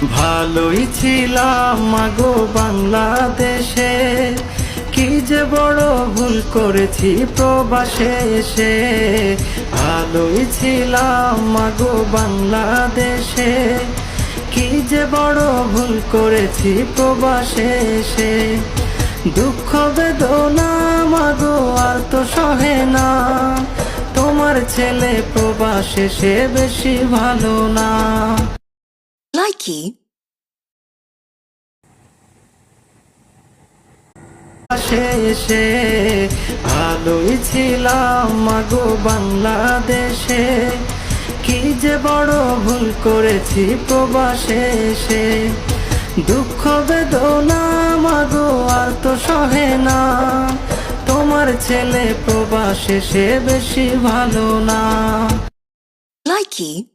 ভালোই ছিলাম মাগো বাংলাদেশে, কি যে বড় ভুল করেছি প্রবাসে এসে। ভালোই ছিলাম মাগো বাংলাদেশে, কি যে বড় ভুল করেছি প্রবাসে এসে। দুঃখ বেদনা মাগো আর তো সহে না, তোমার ছেলে প্রবাসে সে বেশি ভালো না। Likey. এসে ভালোই ছিলাম মাগো বাংলাদেশে, কি যে বড় ভুল করেছি প্রবাসে এসে। দুঃখ বেদনা মাগো আর তো সহে না, তোমার ছেলে প্রবাসে সে বেশি ভালো না। Likey.